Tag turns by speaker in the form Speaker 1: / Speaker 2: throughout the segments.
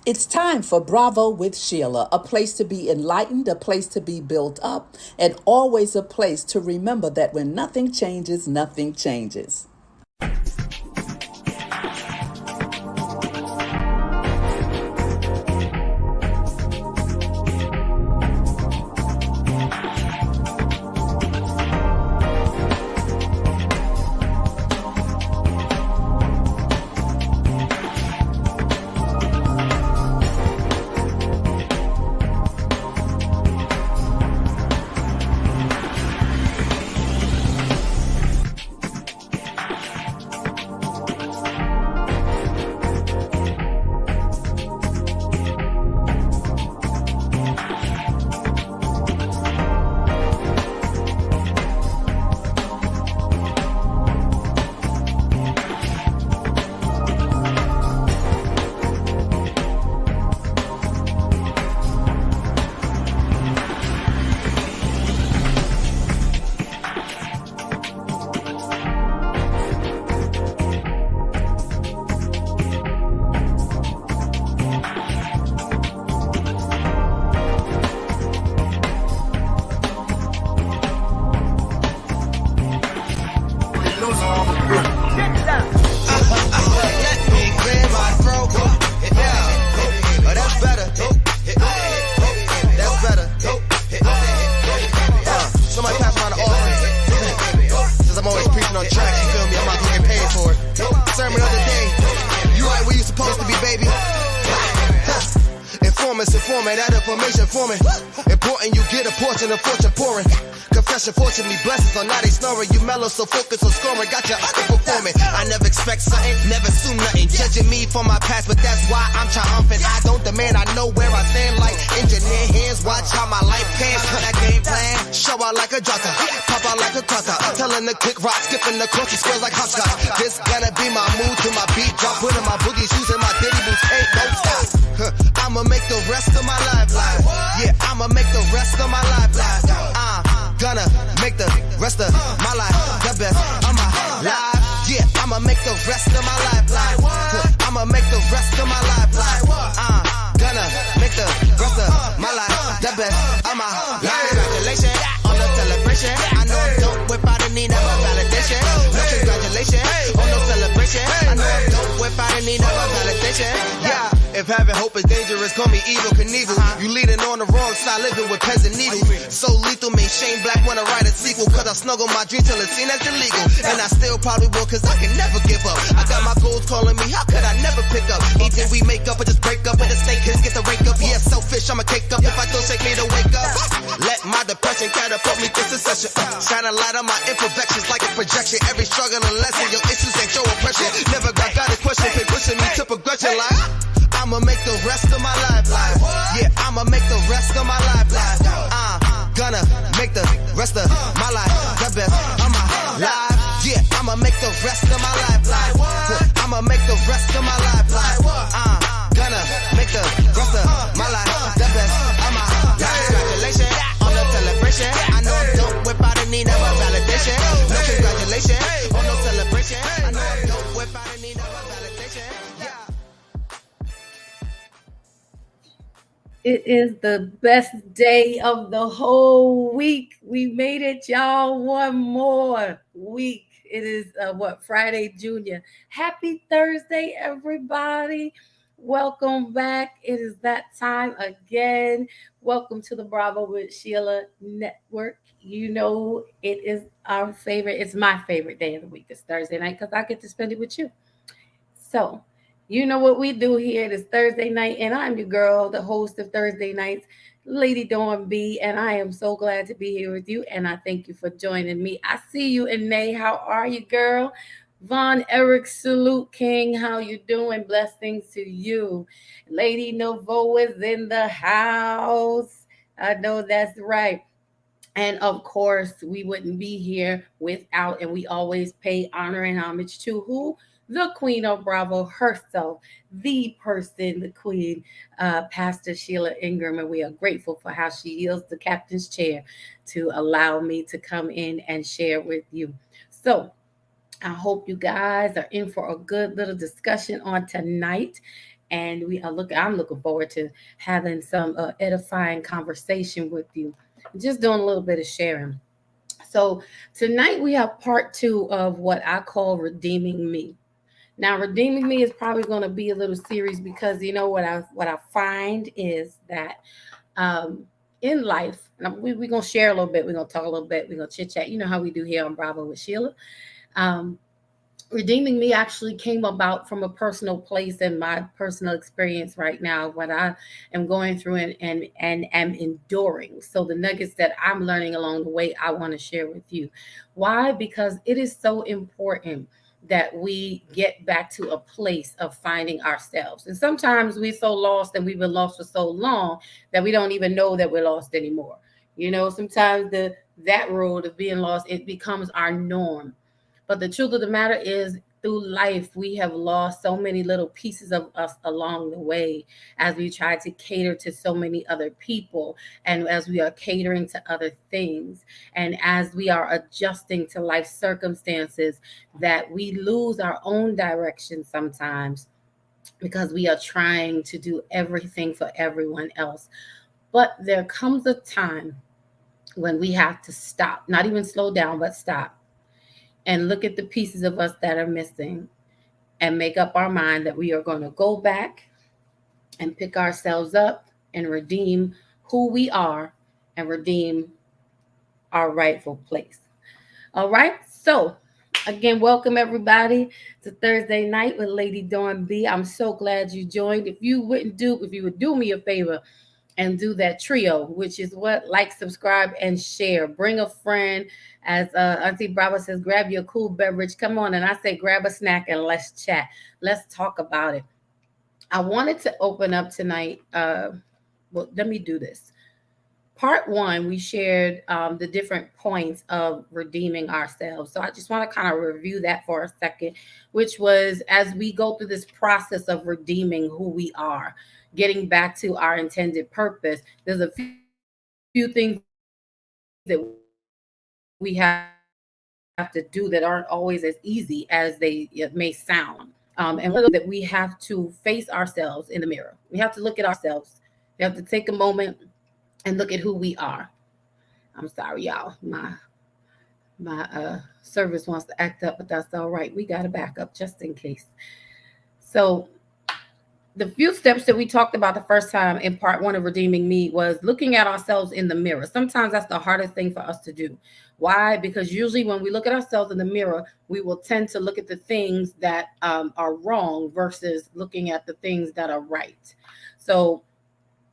Speaker 1: It's time for Bravo with Sheila, a place to be enlightened, a place to be built up, and always a place to remember that when nothing changes, nothing changes.
Speaker 2: Fortunately, blessings are not a snoring. You mellow, so focus on scoring. Got your underperforming. I never expect something, never assume nothing. Judging me for my past, but that's why I'm triumphant. I don't demand, I know where I stand like engineer hands. Watch how my life pans. Cut that game plan. Show out like a jotter, pop out like a cutter. Telling the quick rock, skipping the course, squares like hopscotch. This gonna be my mood to my beat drop. Putting my boogie shoes in my diddy boots. Ain't no stop. I'ma make the rest of my life live. Yeah, I'ma make the rest of my life live. Gonna make the rest of my life the best of my life. Yeah, I'ma make the rest of my life live. I'ma make the rest of my life live. Gonna make the rest of my life the best of my life. Congratulations on the celebration. I know I'm dope without a need of a validation. No congratulations on no celebration. I know I'm dope without a need of a validation. Yeah. If having hope is dangerous, call me evil Knievel. You leading on the wrong side, living with peasant needles. So lethal, made Shane Black wanna write a sequel. Cause I snuggle my dream till it's seen as illegal. And I still probably will, cause I can never give up. I got my goals calling me, how could I never pick up? Anything we make up or just break up, and the snake hits, get the rake up. Yeah, selfish, I'ma cake up if I don't shake me to wake up. Let my depression catapult me to succession. Shine a light on my imperfections like a projection. Every struggle and lesson, your issues ain't your oppression. Never got a question, keep pushing me to progression like I'ma make the rest of my life live. Yeah, I'ma make the rest of my life live. Gonna make the rest of my life the best of my life. Yeah, I'ma make the rest of my life live. I'ma make the rest of my life live. Gonna make the rest of my life the best of my life. Congratulations on the celebration. I know I'm dope without a need of a validation. No congratulations on no celebration. I know I'm dope without a need of a validation.
Speaker 3: It is the best day of the whole week. We made it, y'all. One more week. It is Friday, Junior. Happy Thursday, everybody. Welcome back. It is that time again. Welcome to the Bravo with Sheila Network. You know, it is our favorite. It's my favorite day of the week. It's Thursday night because I get to spend it with you. So, you know what we do here. It is Thursday night, and I'm your girl, the host of Thursday nights, Lady Dawn B, and I am so glad to be here with you, and I thank you for joining me. I see you, Inay. How are you, girl? Von Eric Salute King, how you doing? Blessings to you. Lady Novo is in the house. I know that's right. And of course, we wouldn't be here without, and we always pay honor and homage to who? The Queen of Bravo herself, the person, the Queen, Pastor Sheila Ingram. And we are grateful for how she yields the captain's chair to allow me to come in and share with you. So I hope you guys are in for a good little discussion on tonight. and I'm looking forward to having some edifying conversation with you, just doing a little bit of sharing. So tonight we have part two of what I call redeeming me. Now, redeeming me is probably going to be a little serious because you know what I find is that um, in life, and we're gonna share a little bit. We're gonna talk a little bit. We're gonna chit chat. You know how we do here on Bravo with Sheila. Um, redeeming me actually came about from a personal place and my personal experience right now, what I am going through and am enduring. So the nuggets that I'm learning along the way, I want to share with you. Why? Because it is so important that we get back to a place of finding ourselves. And sometimes we're so lost and we've been lost for so long that we don't even know that we're lost anymore. You know, sometimes the that road of being lost, it becomes our norm. But the truth of the matter is, through life, we have lost so many little pieces of us along the way as we try to cater to so many other people and as we are catering to other things and as we are adjusting to life circumstances that we lose our own direction sometimes because we are trying to do everything for everyone else. But there comes a time when we have to stop, not even slow down, but stop and look at the pieces of us that are missing and make up our mind that we are going to go back and pick ourselves up and redeem who we are and redeem our rightful place. All right. So, again, welcome everybody to Thursday night with Lady Dawn B. I'm so glad you joined. If you would do me a favor and do that trio, which is what? Like, subscribe, and share. Bring a friend. As Auntie Bravo says, grab your cool beverage. Come on. And I say, grab a snack and let's chat. Let's talk about it. I wanted to open up tonight. Well, let me do this. Part one, we shared the different points of redeeming ourselves. So I just want to kind of review that for a second, which was as we go through this process of redeeming who we are, getting back to our intended purpose, there's a few things that we have to do that aren't always as easy as they may sound. And one of those things that we have to do is that we have to face ourselves in the mirror. We have to look at ourselves. We have to take a moment and look at who we are. I'm sorry, y'all. My service wants to act up, but that's all right. We got to back up just in case. So the few steps that we talked about the first time in part one of redeeming me was looking at ourselves in the mirror. Sometimes that's the hardest thing for us to do. Why? Because usually when we look at ourselves in the mirror, we will tend to look at the things that are wrong versus looking at the things that are right. So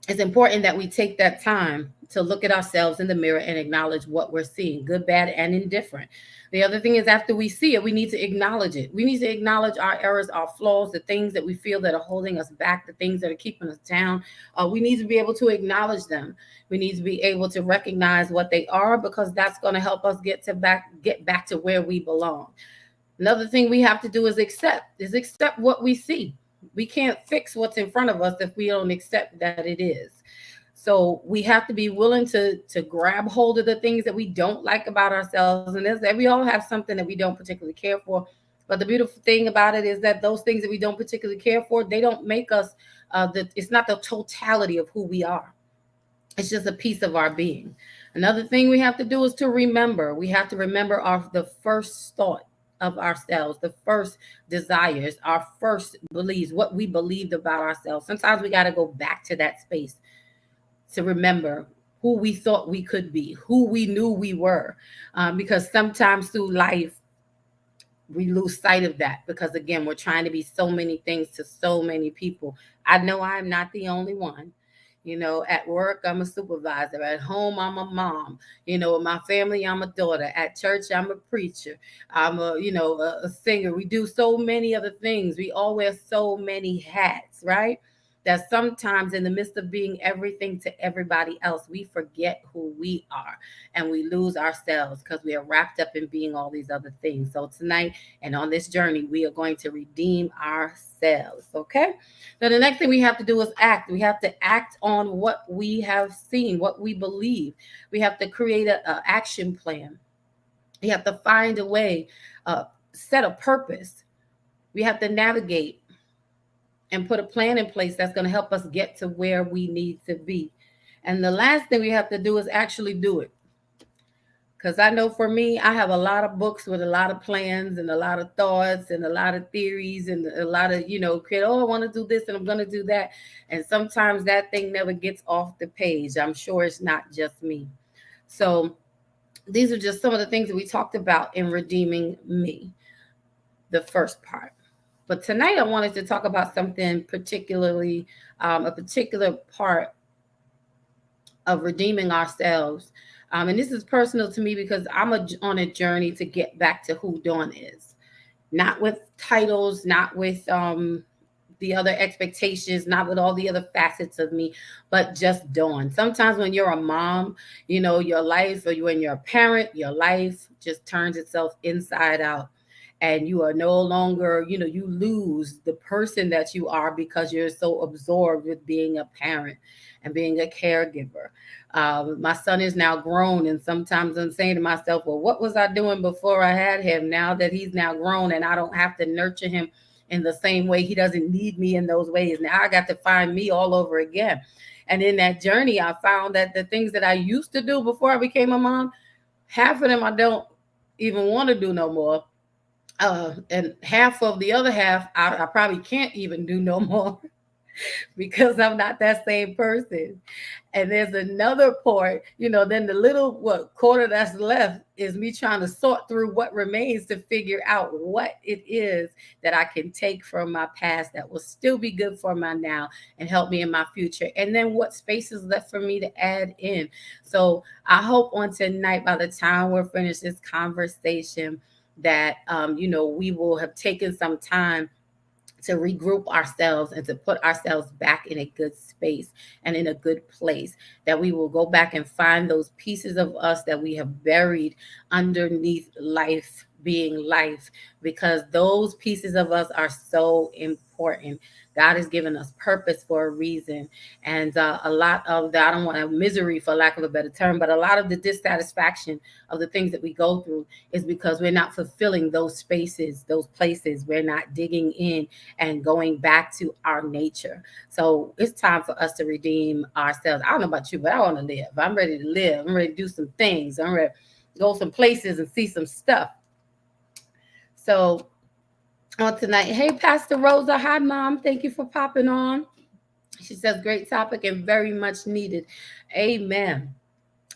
Speaker 3: it's important that we take that time to look at ourselves in the mirror and acknowledge what we're seeing, good, bad, and indifferent. The other thing is, after we see it, we need to acknowledge it. We need to acknowledge our errors, our flaws, the things that we feel that are holding us back, the things that are keeping us down. We need to be able to acknowledge them. We need to be able to recognize what they are because that's going to help us get back to where we belong. Another thing we have to do is accept what we see. We can't fix what's in front of us if we don't accept that it is. So we have to be willing to grab hold of the things that we don't like about ourselves. And we all have something that we don't particularly care for. But the beautiful thing about it is that those things that we don't particularly care for, they don't make us. It's not the totality of who we are. It's just a piece of our being. Another thing we have to do is to remember. We have to remember the first thought of ourselves, the first desires, our first beliefs, what we believed about ourselves. Sometimes we got to go back to that space to remember who we thought we could be, who we knew we were. Because sometimes through life, we lose sight of that because, again, we're trying to be so many things to so many people. I know I'm not the only one. You know, at work, I'm a supervisor. At home, I'm a mom. You know, in my family, I'm a daughter. At church, I'm a preacher. I'm a singer. We do so many other things. We all wear so many hats, right? That sometimes in the midst of being everything to everybody else, we forget who we are and we lose ourselves because we are wrapped up in being all these other things. So tonight and on this journey, we are going to redeem ourselves, okay? Now, the next thing we have to do is act. We have to act on what we have seen, what we believe. We have to create an action plan. We have to find a way, set a purpose. We have to navigate. and put a plan in place that's going to help us get to where we need to be. And the last thing we have to do is actually do it. Because I know for me, I have a lot of books with a lot of plans and a lot of thoughts and a lot of theories and a lot of, oh, I want to do this and I'm going to do that. And sometimes that thing never gets off the page. I'm sure it's not just me. So these are just some of the things that we talked about in Redeeming Me, the first part. But tonight I wanted to talk about something particularly, a particular part of redeeming ourselves. And this is personal to me because I'm on a journey to get back to who Dawn is. Not with titles, not with the other expectations, not with all the other facets of me, but just Dawn. Sometimes when you're a mom, your life, or when you're a parent, your life just turns itself inside out. And you are no longer, you lose the person that you are because you're so absorbed with being a parent and being a caregiver. My son is now grown, and sometimes I'm saying to myself, well, what was I doing before I had him? Now that he's now grown and I don't have to nurture him in the same way, he doesn't need me in those ways. Now I got to find me all over again. And in that journey, I found that the things that I used to do before I became a mom, half of them I don't even want to do no more. And half of the other half, I probably can't even do no more because I'm not that same person. And there's another part, then the little quarter that's left is me trying to sort through what remains to figure out what it is that I can take from my past that will still be good for my now and help me in my future. And then what space is left for me to add in. So I hope on tonight, by the time we're finished this conversation, that we will have taken some time to regroup ourselves and to put ourselves back in a good space and in a good place, that we will go back and find those pieces of us that we have buried underneath life being life, because those pieces of us are so important. God has given us purpose for a reason. And a lot of the, I don't want to misery for lack of a better term, but a lot of the dissatisfaction of the things that we go through is because we're not fulfilling those spaces, those places. We're not digging in and going back to our nature. So it's time for us to redeem ourselves. I don't know about you, but I want to live. I'm ready to live. I'm ready to do some things. I'm ready to go some places and see some stuff. So on tonight, hey, Pastor Rosa. Hi, Mom. Thank you for popping on. She says, great topic and very much needed. Amen.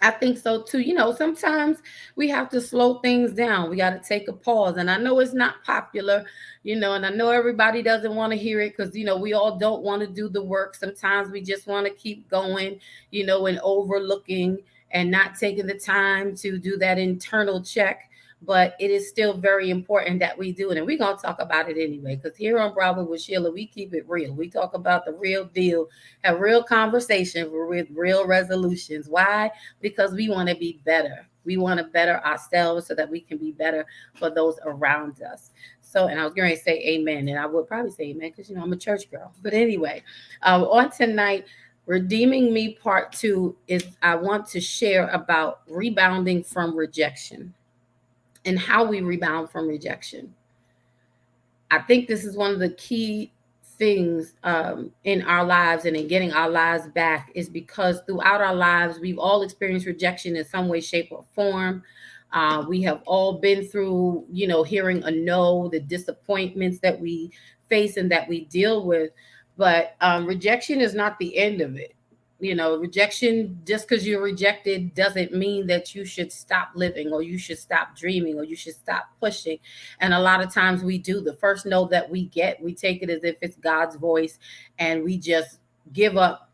Speaker 3: I think so too. Sometimes we have to slow things down. We got to take a pause. And I know it's not popular, and I know everybody doesn't want to hear it because, we all don't want to do the work. Sometimes we just want to keep going, and overlooking and not taking the time to do that internal check. But it is still very important that we do it. And we're going to talk about it anyway, because here on Bravo with Sheila, we keep it real. We talk about the real deal, have real conversations with real resolutions. Why? Because we want to be better. We want to better ourselves so that we can be better for those around us. So, and I was going to say amen, and I would probably say amen because, I'm a church girl. But anyway, on tonight, Redeeming Me Part 2 is I want to share about rebounding from rejection and how we rebound from rejection. I think this is one of the key things in our lives and in getting our lives back, is because throughout our lives, we've all experienced rejection in some way, shape, or form. We have all been through, hearing a no, the disappointments that we face and that we deal with. But rejection is not the end of it. Rejection, just because you're rejected doesn't mean that you should stop living or you should stop dreaming or you should stop pushing. And a lot of times we do. The first no that we get, we take it as if it's God's voice and we just give up.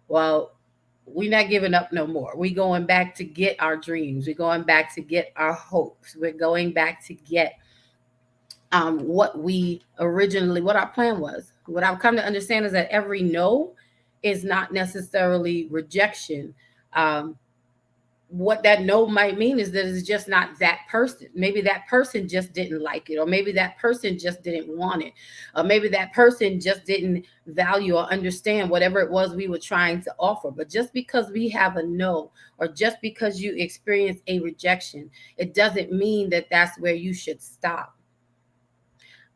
Speaker 3: Well, we're not giving up no more. We're going back to get our dreams. We're going back to get our hopes. We're going back to get what our plan was. What I've come to understand is that every no is not necessarily rejection. What that no might mean is that it's just not that person. Maybe that person just didn't like it, or maybe that person just didn't want it, or maybe that person just didn't value or understand whatever it was we were trying to offer. But just because we have a no, or just because you experience a rejection, it doesn't mean that that's where you should stop.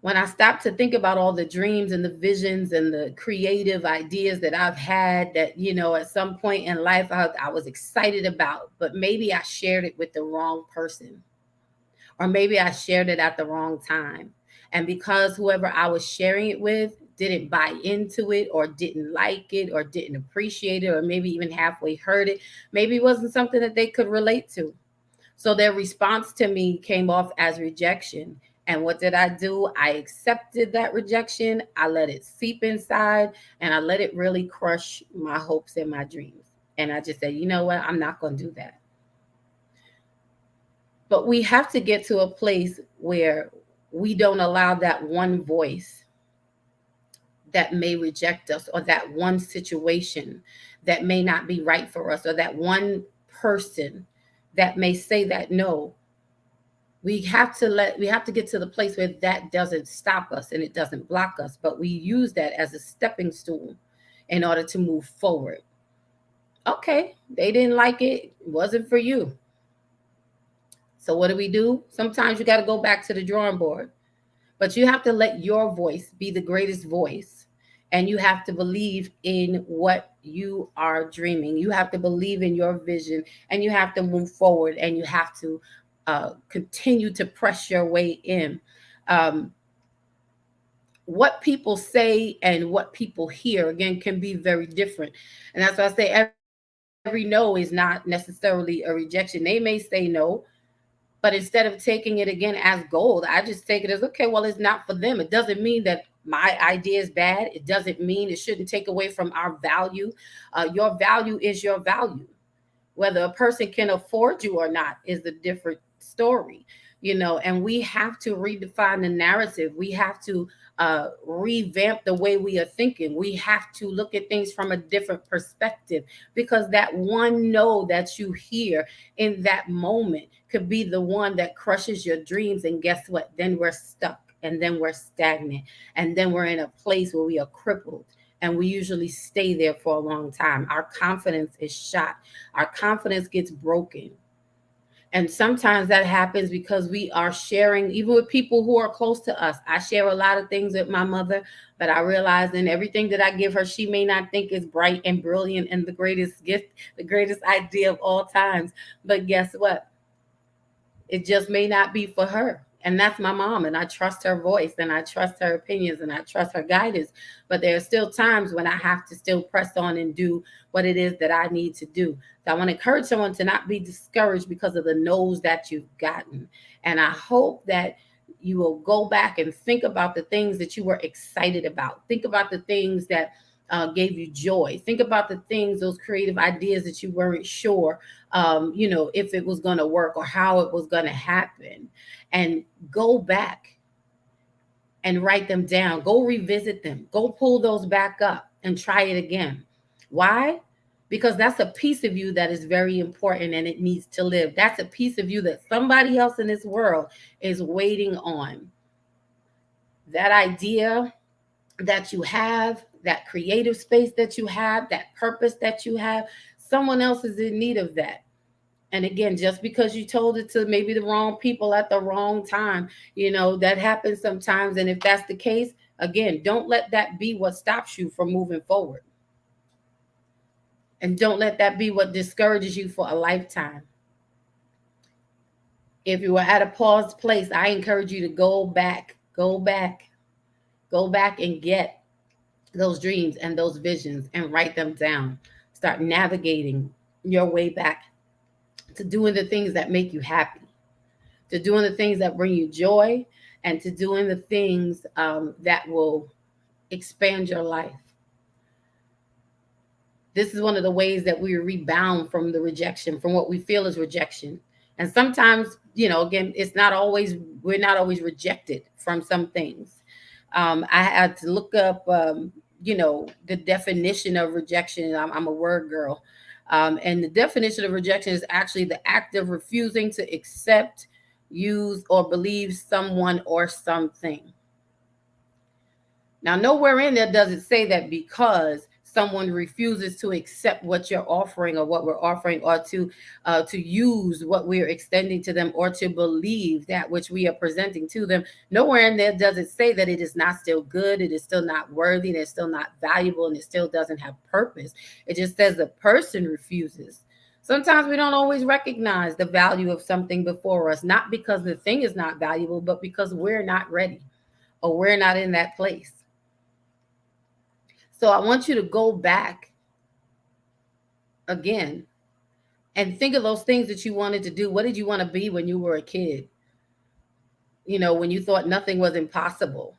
Speaker 3: When I stopped to think about all the dreams and the visions and the creative ideas that I've had that, at some point in life I was excited about, but maybe I shared it with the wrong person, or maybe I shared it at the wrong time. And because whoever I was sharing it with didn't buy into it, or didn't like it, or didn't appreciate it, or maybe even halfway heard it, maybe it wasn't something that they could relate to. So their response to me came off as rejection. And what did I do? I accepted that rejection. I let it seep inside, and I let it really crush my hopes and my dreams. And I just said, you know what? I'm not going to do that. But we have to get to a place where we don't allow that one voice that may reject us, or that one situation that may not be right for us, or that one person that may say that no. We have to get to the place where that doesn't stop us and it doesn't block us, but we use that as a stepping stool in order to move forward. Okay, they didn't like it, it wasn't for you. So what do? Sometimes you got to go back to the drawing board, but you have to let your voice be the greatest voice. And you have to believe in what you are dreaming. You have to believe in your vision, and you have to move forward, and you have to continue to press your way in. Um, what people say and what people hear, again, can be very different. And that's why I say every no is not necessarily a rejection. They may say no, but instead of taking it again as gold, I just take it as, okay, well, it's not for them. It doesn't mean that my idea is bad. It doesn't mean it shouldn't take away from our value. Your value is your value. Whether a person can afford you or not is a different story, and we have to redefine the narrative. We have to revamp the way we are thinking. We have to look at things from a different perspective, because that one no that you hear in that moment could be the one that crushes your dreams. And guess what? Then we're stuck, and then we're stagnant, and then we're in a place where we are crippled, and we usually stay there for a long time. Our confidence is shot. Our confidence gets broken. And sometimes that happens because we are sharing, even with people who are close to us. I share a lot of things with my mother, but I realize in everything that I give her, she may not think is bright and brilliant and the greatest gift, the greatest idea of all times. But guess what? It just may not be for her. And that's my mom. And I trust her voice, and I trust her opinions, and I trust her guidance. But there are still times when I have to still press on and do what it is that I need to do. So I want to encourage someone to not be discouraged because of the no's that you've gotten. And I hope that you will go back and think about the things that you were excited about. Think about the things that gave you joy. Think about the things, those creative ideas that you weren't sure, if it was going to work or how it was going to happen. And go back and write them down. Go revisit them. Go pull those back up and try it again. Why? Because that's a piece of you that is very important, and it needs to live. That's a piece of you that somebody else in this world is waiting on. That idea that you have, that creative space that you have, that purpose that you have, someone else is in need of that. And again, just because you told it to maybe the wrong people at the wrong time, that happens sometimes. And if that's the case, again, don't let that be what stops you from moving forward. And don't let that be what discourages you for a lifetime. If you were at a paused place, I encourage you to go back and get those dreams and those visions and write them down. Start navigating your way back to doing the things that make you happy, to doing the things that bring you joy, and to doing the things that will expand your life. This is one of the ways that we rebound from the rejection, from what we feel is rejection. And sometimes, again, we're not always rejected from some things. I had to look up, the definition of rejection. I'm a word girl. And the definition of rejection is actually the act of refusing to accept, use, or believe someone or something. Now, nowhere in there does it say that because someone refuses to accept what you're offering or what we're offering, or to use what we're extending to them, or to believe that which we are presenting to them, nowhere in there does it say that it is not still good, it is still not worthy, and it's still not valuable, and it still doesn't have purpose. It just says the person refuses. Sometimes we don't always recognize the value of something before us, not because the thing is not valuable, but because we're not ready or we're not in that place. So I want you to go back again and think of those things that you wanted to do. What did you want to be when you were a kid? When you thought nothing was impossible.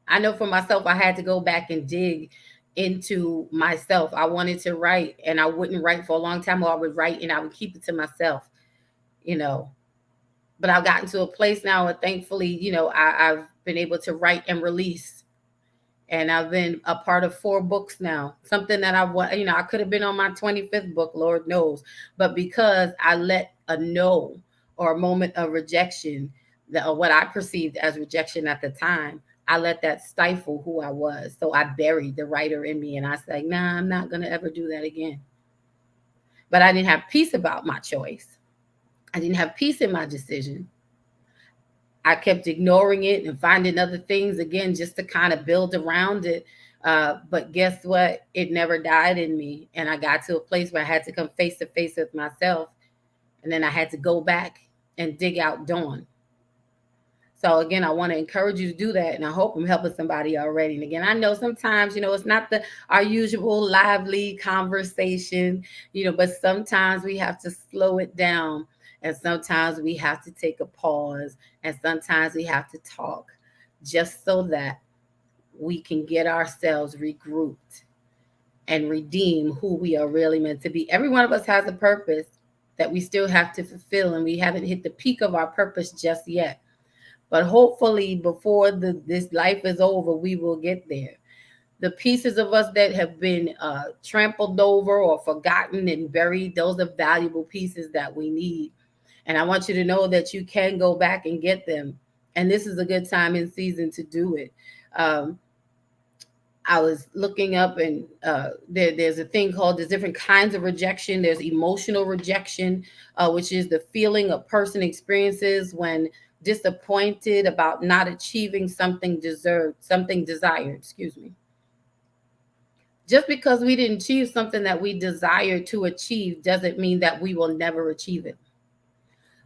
Speaker 3: I know for myself, I had to go back and dig into myself. I wanted to write, and I wouldn't write for a long time, or I would write and I would keep it to myself, you know. But I've gotten to a place now where thankfully, I've been able to write and release. And I've been a part of 4 books now. Something that I could have been on my 25th book, Lord knows. But because I let a no or a moment of rejection, or what I perceived as rejection at the time, I let that stifle who I was. So I buried the writer in me, and I said, nah, I'm not going to ever do that again. But I didn't have peace about my choice. I didn't have peace in my decision. I kept ignoring it and finding other things again just to kind of build around it. But guess what? It never died in me. And I got to a place where I had to come face to face with myself. And then I had to go back and dig out Dawn. So again, I want to encourage you to do that. And I hope I'm helping somebody already. And again, I know sometimes, it's not our usual lively conversation, but sometimes we have to slow it down. And sometimes we have to take a pause. And sometimes we have to talk just so that we can get ourselves regrouped and redeem who we are really meant to be. Every one of us has a purpose that we still have to fulfill. And we haven't hit the peak of our purpose just yet. But hopefully before this life is over, we will get there. The pieces of us that have been trampled over or forgotten and buried, those are valuable pieces that we need. And I want you to know that you can go back and get them. And this is a good time in season to do it. I was looking up, and there's a thing called, there's different kinds of rejection. There's emotional rejection, which is the feeling a person experiences when disappointed about not achieving something desired, excuse me. Just because we didn't achieve something that we desire to achieve doesn't mean that we will never achieve it.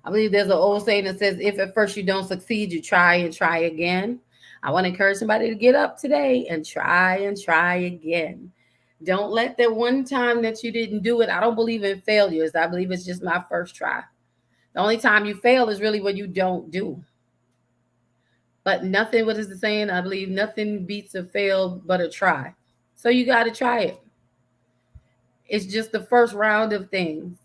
Speaker 3: I believe there's an old saying that says, if at first you don't succeed, you try and try again. I want to encourage somebody to get up today and try again. Don't let the one time that you didn't do it. I don't believe in failures. I believe it's just my first try. The only time you fail is really when you don't do. But nothing, what is the saying? I believe nothing beats a fail but a try. So you got to try it. It's just the first round of things.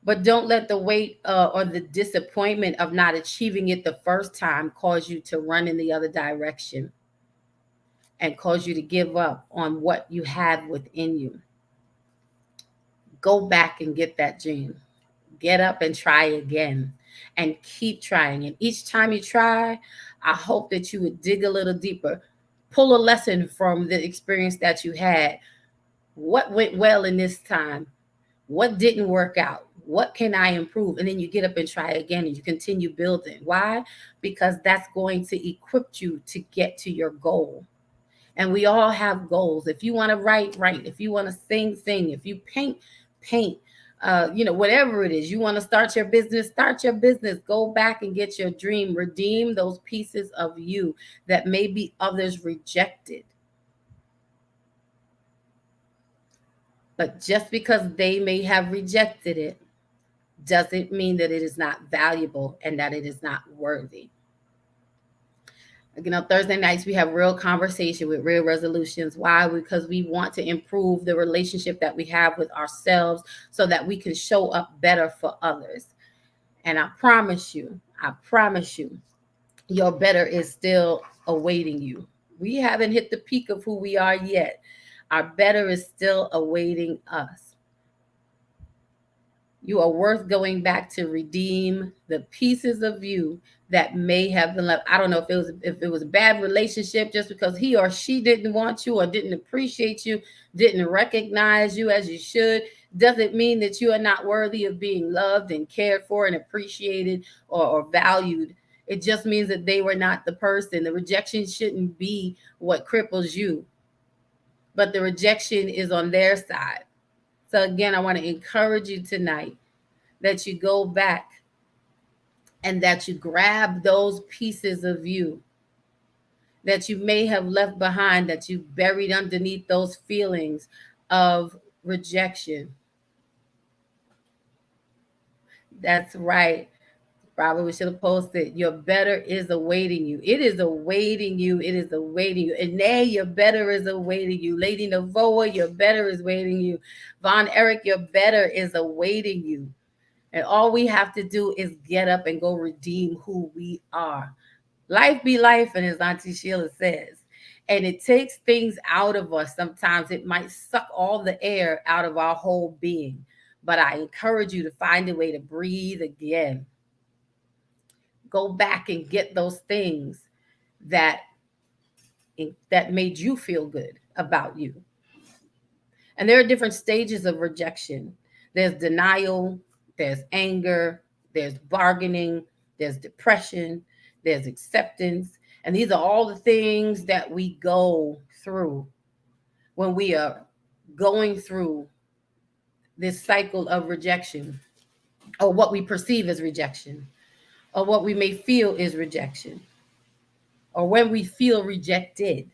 Speaker 3: But don't let the weight or the disappointment of not achieving it the first time cause you to run in the other direction and cause you to give up on what you have within you. Go back and get that dream. Get up and try again and keep trying. And each time you try, I hope that you would dig a little deeper. Pull a lesson from the experience that you had. What went well in this time? What didn't work out? What can I improve? And then you get up and try again, and you continue building. Why? Because that's going to equip you to get to your goal. And we all have goals. If you want to write, write. If you want to sing, sing. If you paint, paint. Whatever it is, you want to start your business, start your business. Go back and get your dream. Redeem those pieces of you that maybe others rejected. But just because they may have rejected it doesn't mean that it is not valuable and that it is not worthy. Thursday nights we have real conversation with real resolutions. Why? Because we want to improve the relationship that we have with ourselves so that we can show up better for others. And I promise you, your better is still awaiting you. We haven't hit the peak of who we are yet. Our better is still awaiting us. You are worth going back to redeem the pieces of you that may have been left. I don't know if it was a bad relationship just because he or she didn't want you or didn't appreciate you, didn't recognize you as you should. Doesn't mean that you are not worthy of being loved and cared for and appreciated or valued. It just means that they were not the person. The rejection shouldn't be what cripples you, but the rejection is on their side. So again, I want to encourage you tonight that you go back and that you grab those pieces of you that you may have left behind, that you buried underneath those feelings of rejection. That's right. Probably we should have posted, your better is awaiting you. It is awaiting you. It is awaiting you. And nay, your better is awaiting you. Lady Navoa, your better is waiting you. Von Eric, your better is awaiting you. And all we have to do is get up and go redeem who we are. Life be life, and as Auntie Sheila says. And it takes things out of us. Sometimes it might suck all the air out of our whole being. But I encourage you to find a way to breathe again. Go back and get those things that that made you feel good about you. And there are different stages of rejection. There's denial, there's anger, there's bargaining, there's depression, there's acceptance. And these are all the things that we go through when we are going through this cycle of rejection, or what we perceive as rejection, or what we may feel is rejection, or when we feel rejected.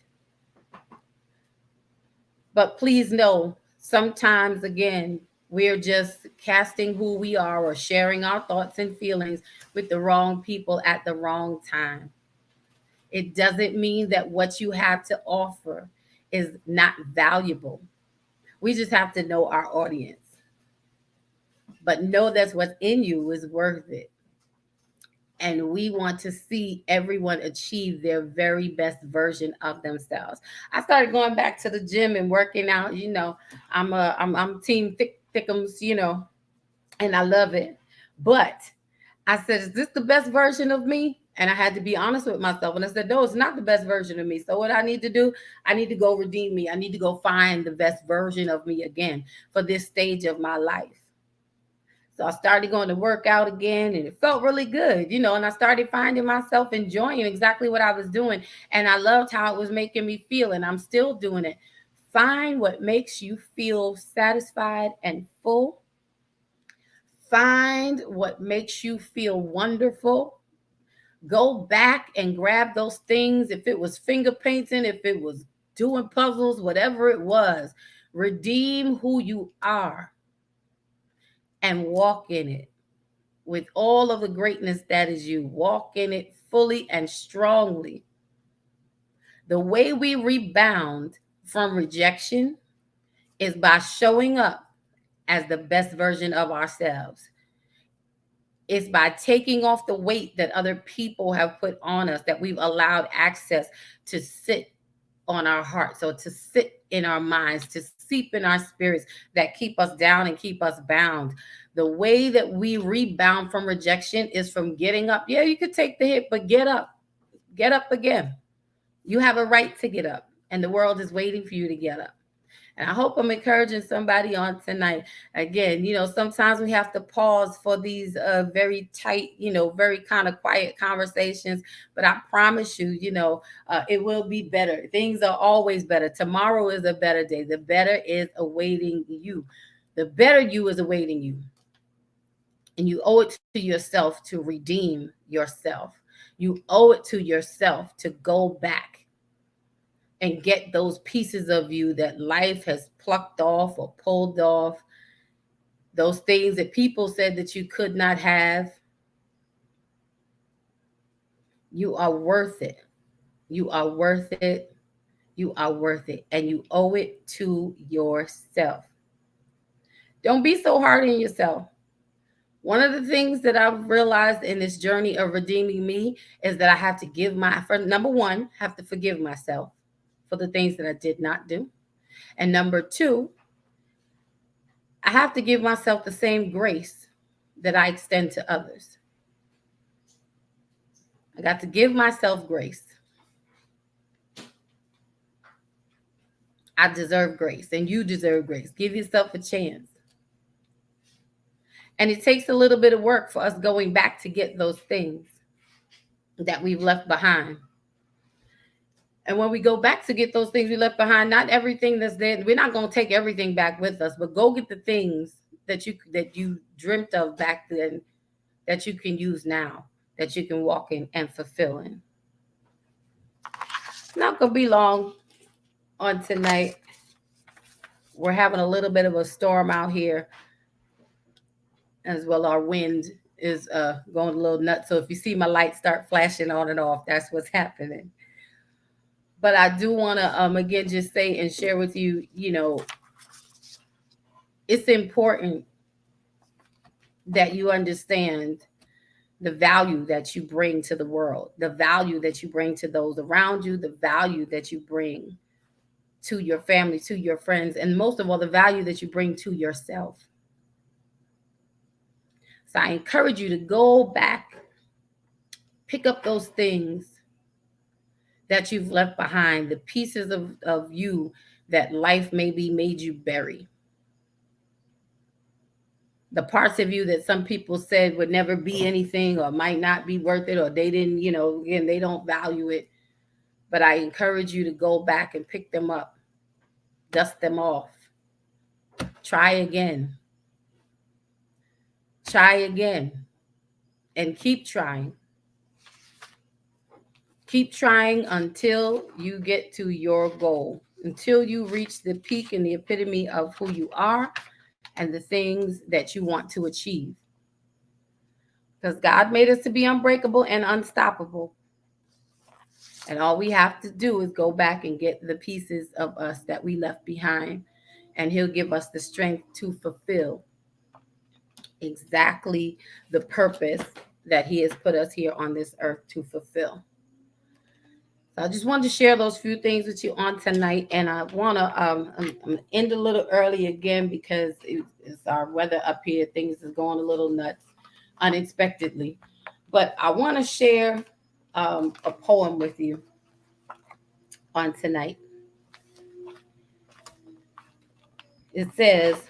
Speaker 3: But please know, sometimes again, we're just casting who we are or sharing our thoughts and feelings with the wrong people at the wrong time. It doesn't mean that what you have to offer is not valuable. We just have to know our audience. But know that what's in you is worth it. And we want to see everyone achieve their very best version of themselves. I started going back to the gym and working out. I'm team thickums, and I love it. But I said, is this the best version of me? And I had to be honest with myself. And I said, no, it's not the best version of me. So what I need to do, I need to go redeem me. I need to go find the best version of me again for this stage of my life. So I started going to work out again, and it felt really good, and I started finding myself enjoying exactly what I was doing. And I loved how it was making me feel, and I'm still doing it. Find what makes you feel satisfied and full. Find what makes you feel wonderful. Go back and grab those things. If it was finger painting, if it was doing puzzles, whatever it was, redeem who you are and walk in it with all of the greatness that is you. Walk in it fully and strongly. The way we rebound from rejection is by showing up as the best version of ourselves. It's by taking off the weight that other people have put on us, that we've allowed access to sit on our hearts, or to sit in our minds, to seep in our spirits, that keep us down and keep us bound. The way that we rebound from rejection is from getting up. Yeah, you could take the hit, but get up again. You have a right to get up, and the world is waiting for you to get up. And I hope I'm encouraging somebody on tonight. Again, sometimes we have to pause for these very tight, very kind of quiet conversations. But I promise you, it will be better. Things are always better. Tomorrow is a better day. The better is awaiting you. The better you is awaiting you. And you owe it to yourself to redeem yourself. You owe it to yourself to go back and get those pieces of you that life has plucked off or pulled off, those things that people said that you could not have. You are worth it. You are worth it. You are worth it. And you owe it to yourself. Don't be so hard on yourself. One of the things that I've realized in this journey of redeeming me is that I have to number one, have to forgive myself for the things that I did not do. And number two, I have to give myself the same grace that I extend to others. I got to give myself grace. I deserve grace, and you deserve grace. Give yourself a chance. And it takes a little bit of work for us going back to get those things that we've left behind. And when we go back to get those things we left behind, not everything that's there, we're not going to take everything back with us, but go get the things that you dreamt of back then that you can use now, that you can walk in and fulfill in. Not going to be long on tonight. We're having a little bit of a storm out here as well. Our wind is going a little nuts. So if you see my lights start flashing on and off, that's what's happening. But I do want to again just say and share with you, it's important that you understand the value that you bring to the world, the value that you bring to those around you, the value that you bring to your family, to your friends, and most of all, the value that you bring to yourself. So I encourage you to go back, pick up those things that you've left behind, the pieces of you that life maybe made you bury. The parts of you that some people said would never be anything or might not be worth it, or they didn't, again, they don't value it. But I encourage you to go back and pick them up, dust them off, try again, and keep trying. Keep trying until you get to your goal, until you reach the peak and the epitome of who you are and the things that you want to achieve. Because God made us to be unbreakable and unstoppable. And all we have to do is go back and get the pieces of us that we left behind. And He'll give us the strength to fulfill exactly the purpose that He has put us here on this earth to fulfill. So I just wanted to share those few things with you on tonight. And I want to end a little early again because it's our weather up here. Things is going a little nuts unexpectedly. But I want to share a poem with you on tonight. It says,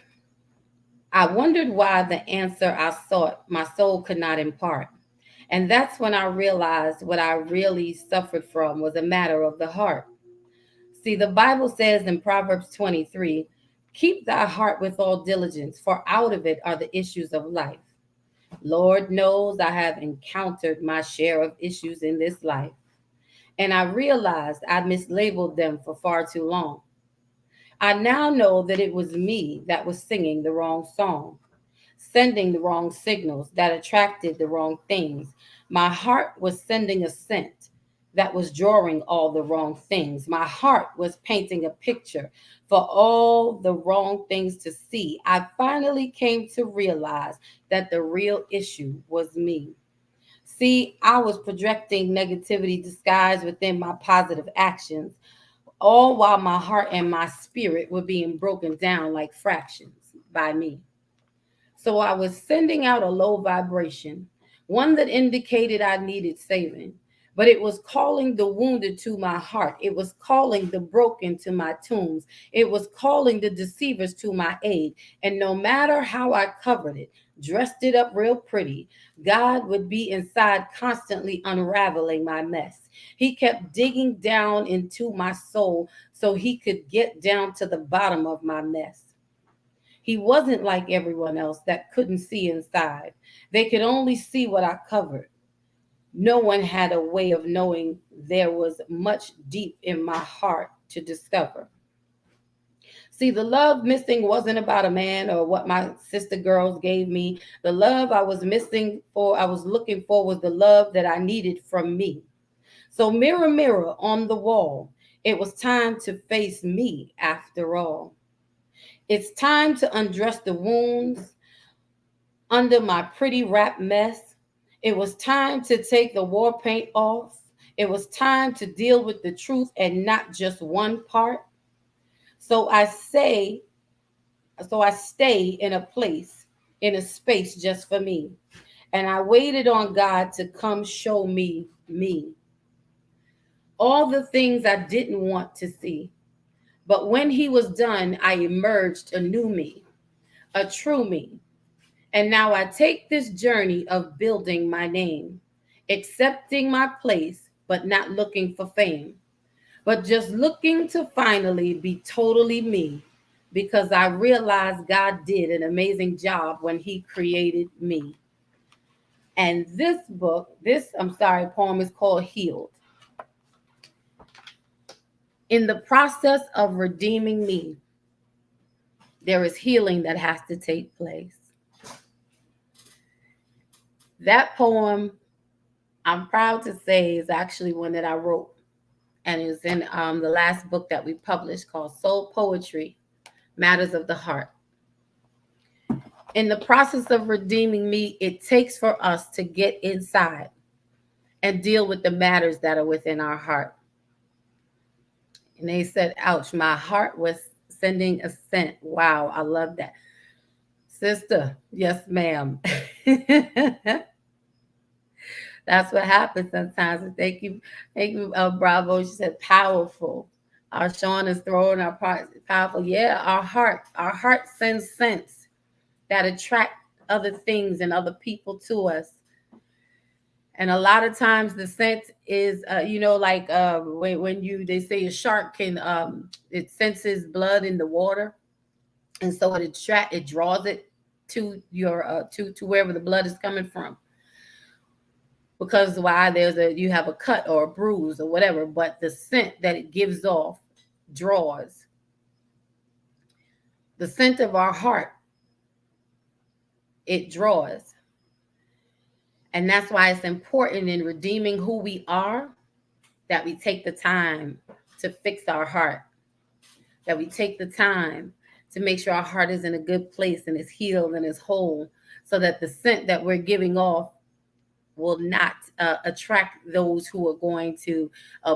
Speaker 3: I wondered why the answer I sought my soul could not impart. And that's when I realized what I really suffered from was a matter of the heart. See, the Bible says in Proverbs 23, keep thy heart with all diligence, for out of it are the issues of life. Lord knows I have encountered my share of issues in this life. And I realized I mislabeled them for far too long. I now know that it was me that was singing the wrong song, sending the wrong signals that attracted the wrong things. My heart was sending a scent that was drawing all the wrong things. My heart was painting a picture for all the wrong things to see. I finally came to realize that the real issue was me. See, I was projecting negativity disguised within my positive actions, all while my heart and my spirit were being broken down like fractions by me. So I was sending out a low vibration, one that indicated I needed saving, but it was calling the wounded to my heart. It was calling the broken to my tombs. It was calling the deceivers to my aid. And no matter how I covered it, dressed it up real pretty, God would be inside constantly unraveling my mess. He kept digging down into my soul so He could get down to the bottom of my mess. He wasn't like everyone else that couldn't see inside. They could only see what I covered. No one had a way of knowing there was much deep in my heart to discover. See, the love missing wasn't about a man or what my sister girls gave me. The love I was looking for was the love that I needed from me. So mirror, mirror on the wall, it was time to face me after all. It's time to undress the wounds under my pretty wrap mess. It was time to take the war paint off. It was time to deal with the truth and not just one part. So I say, So I stay in a place, in a space just for me. And I waited on God to come show me me. All the things I didn't want to see. But when he was done, I emerged a new me, a true me. And now I take this journey of building my name, accepting my place, but not looking for fame, but just looking to finally be totally me, because I realized God did an amazing job when he created me. And poem is called Healed. In the process of redeeming me, there is healing that has to take place. That poem, I'm proud to say, is actually one that I wrote, and it's in the last book that we published called Soul Poetry, Matters of the Heart. In the process of redeeming me, it takes for us to get inside and deal with the matters that are within our heart. And they said, ouch, my heart was sending a scent. Wow, I love that. Sister, yes, ma'am. That's what happens sometimes. And thank you, Bravo. She said, powerful. Our Sean is throwing our parts powerful. Yeah, our heart sends sense that attract other things and other people to us. And a lot of times the scent is, like when you they say a shark can it senses blood in the water, and so it draws it to your to wherever the blood is coming from. Because why you have a cut or a bruise or whatever, but the scent that it gives off draws. The scent of our heart, it draws. And that's why it's important in redeeming who we are that we take the time to fix our heart, that we take the time to make sure our heart is in a good place and is healed and is whole, so that the scent that we're giving off will not attract those who are going to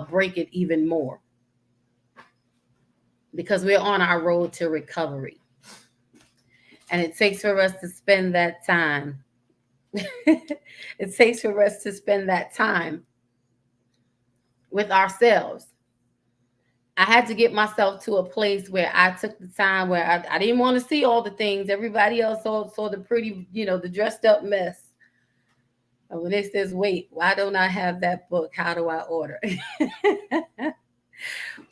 Speaker 3: break it even more, because we're on our road to recovery. And it takes for us to spend that time. It takes for us to spend that time with ourselves. I had to get myself to a place where I took the time where I didn't want to see all the things. Everybody else saw the pretty, the dressed up mess. And when it says, wait, why don't I have that book? How do I order?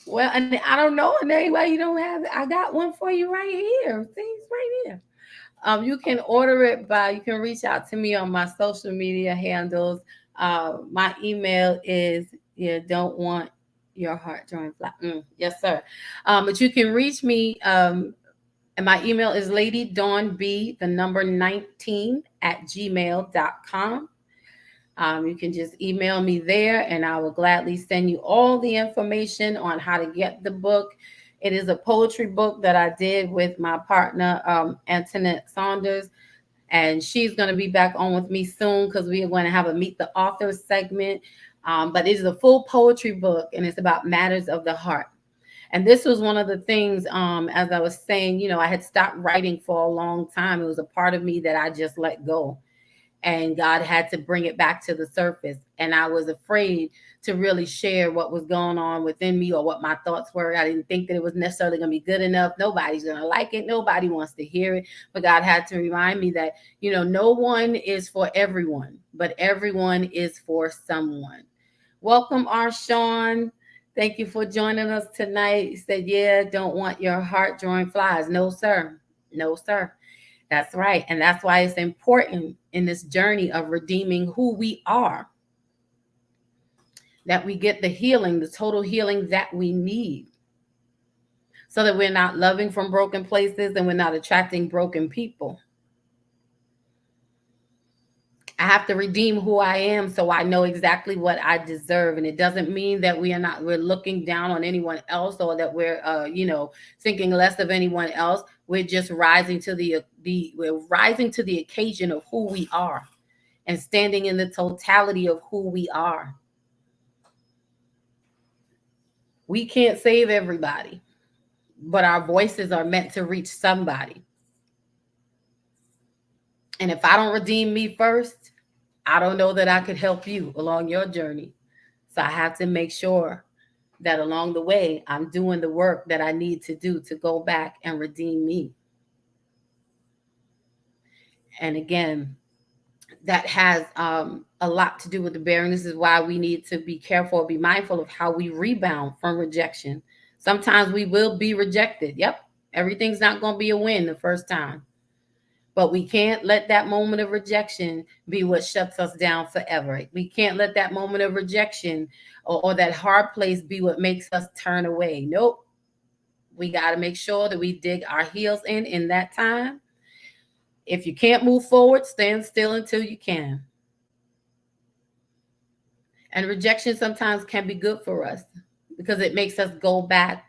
Speaker 3: Well, and I don't know, and why you don't have it. I got one for you right here. See, it's right here. You can order it you can reach out to me on my social media handles. My email is, don't want your heart drawing flat. Yes, sir. But you can reach me, and my email is Lady Dawn B, the number 19 at gmail.com. You can just email me there, and I will gladly send you all the information on how to get the book. It is a poetry book that I did with my partner, Antoinette Saunders, and she's going to be back on with me soon because we are going to have a Meet the Author segment. But it is a full poetry book, and it's about matters of the heart. And this was one of the things, as I was saying, I had stopped writing for a long time. It was a part of me that I just let go. And God had to bring it back to the surface. And I was afraid to really share what was going on within me or what my thoughts were. I didn't think that it was necessarily going to be good enough. Nobody's going to like it. Nobody wants to hear it. But God had to remind me that, no one is for everyone, but everyone is for someone. Welcome, Arshawn. Thank you for joining us tonight. He said, yeah, don't want your heart drawing flies. No, sir. No, sir. That's right. And that's why it's important in this journey of redeeming who we are, that we get the healing, the total healing that we need, so that we're not loving from broken places and we're not attracting broken people. I have to redeem who I am so I know exactly what I deserve. And it doesn't mean that we're looking down on anyone else, or that we're thinking less of anyone else. We're just rising to we're rising to the occasion of who we are and standing in the totality of who we are. We can't save everybody. but our voices are meant to reach somebody. And if I don't redeem me first, I don't know that I could help you along your journey. So I have to make sure that along the way, I'm doing the work that I need to do to go back and redeem me. And again, that has a lot to do with the bearing. This is why we need to be careful, be mindful of how we rebound from rejection. Sometimes we will be rejected. Yep. Everything's not going to be a win the first time. But we can't let that moment of rejection be what shuts us down forever. We can't let that moment of rejection or that hard place be what makes us turn away. Nope. We got to make sure that we dig our heels in that time. If you can't move forward, stand still until you can. And rejection sometimes can be good for us because it makes us go back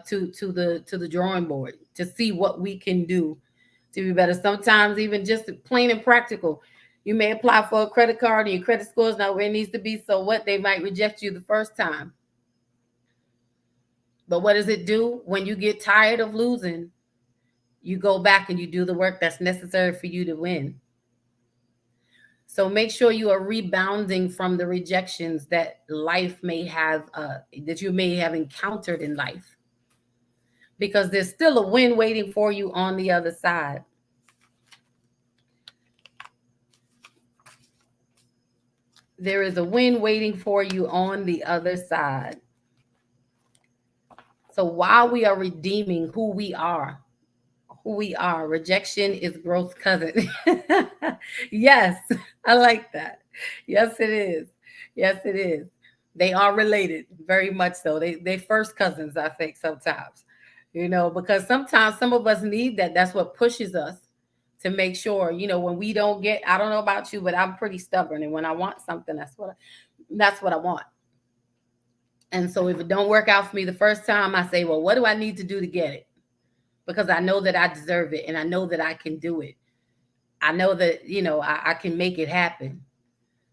Speaker 3: to the drawing board to see what we can do to be better. Sometimes even just plain and practical. You may apply for a credit card and your credit score is not where it needs to be. So what? They might reject you the first time. But what does it do when you get tired of losing? You go back and you do the work that's necessary for you to win. So make sure you are rebounding from the rejections that life may have, that you may have encountered in life, because there's still a win waiting for you on the other side. There is a win waiting for you on the other side. So while we are redeeming who we are, rejection is growth cousin. Yes, I like that. Yes, it is. Yes, it is. They are related, very much so. They first cousins, I think, sometimes. Because sometimes some of us need that. That's what pushes us to make sure, when we don't get, I don't know about you, but I'm pretty stubborn. And when I want something, that's what I want. And so if it don't work out for me the first time, I say, well, what do I need to do to get it? Because I know that I deserve it and I know that I can do it. I know that, I can make it happen.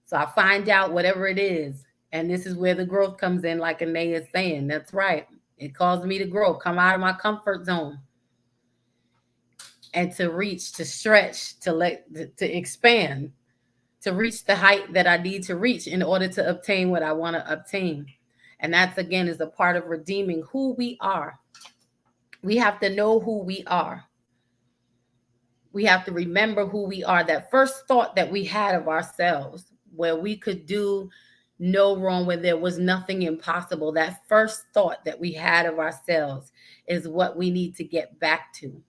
Speaker 3: So I find out whatever it is. And this is where the growth comes in, like Anae is saying. That's right. It caused me to grow, come out of my comfort zone and to reach, to stretch, to expand, to reach the height that I need to reach in order to obtain what I want to obtain. And that's, again, is a part of redeeming who we are. We have to know who we are. We have to remember who we are. That first thought that we had of ourselves, where we could do no wrong, where there was nothing impossible, that first thought that we had of ourselves is what we need to get back to,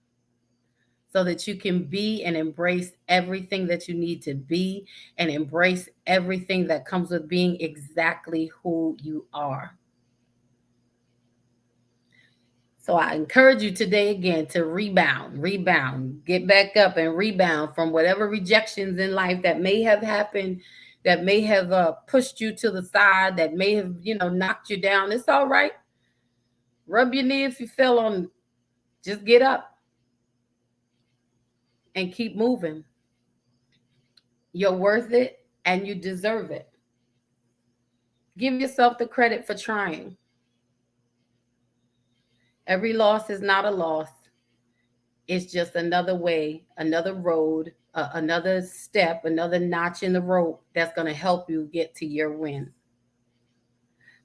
Speaker 3: so that you can be and embrace everything that you need to be and embrace everything that comes with being exactly who you are. So I encourage you today again to rebound, get back up and rebound from whatever rejections in life that may have happened, that may have pushed you to the side, that may have, knocked you down. It's all right. Rub your knee if you fell on. Just get up and keep moving. You're worth it and you deserve it. Give yourself the credit for trying. Every loss is not a loss. It's just another way, another road, another step, another notch in the rope that's going to help you get to your win.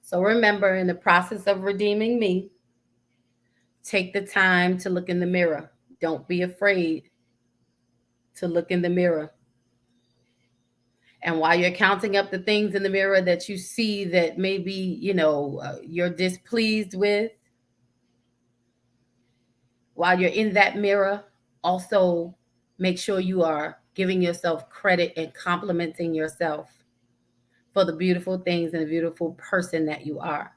Speaker 3: So remember, in the process of redeeming me, take the time to look in the mirror. Don't be afraid to look in the mirror. And while you're counting up the things in the mirror that you see that maybe, you're displeased with, while you're in that mirror, also make sure you are giving yourself credit and complimenting yourself for the beautiful things and the beautiful person that you are.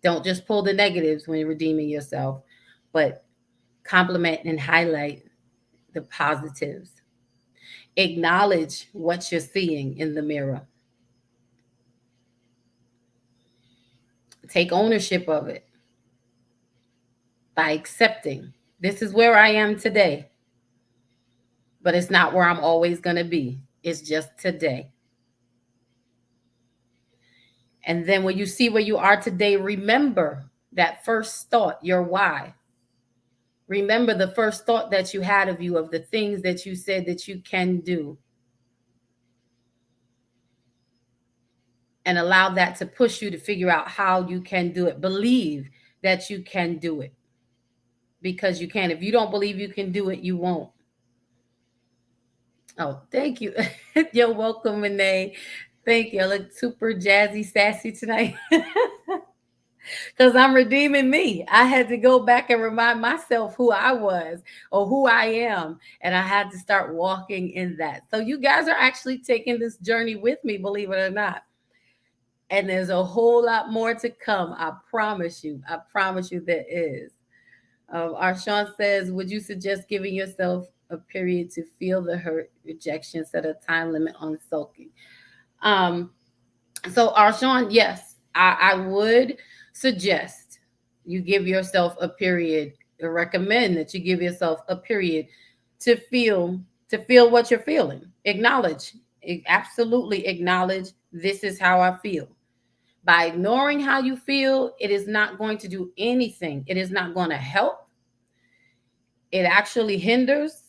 Speaker 3: Don't just pull the negatives when you're redeeming yourself, but compliment and highlight the positives. Acknowledge what you're seeing in the mirror. Take ownership of it by accepting, this is where I am today, but it's not where I'm always going to be. It's just today. And then when you see where you are today, remember That first thought, your why. Remember the first thought that you had of you, of the things that you said that you can do, and allow that to push you to figure out how you can do it. Believe that you can do it, because you can. If you don't believe you can do it, you won't. Oh, thank you. You're welcome, Renee. Thank you. I look super jazzy, sassy tonight. Because I'm redeeming me. I had to go back and remind myself who I was or who I am. And I had to start walking in that. So you guys are actually taking this journey with me, believe it or not. And there's a whole lot more to come. I promise you. I promise you there is. Arshawn says, would you suggest giving yourself a period to feel the hurt, rejection, set a time limit on sulking? Um, so Arshawn, yes, I would suggest you give yourself a period, or recommend that you give yourself a period to feel what you're feeling. Acknowledge, absolutely acknowledge, this is how I feel. By ignoring how you feel, it is not going to do anything. It is not going to help. It actually hinders.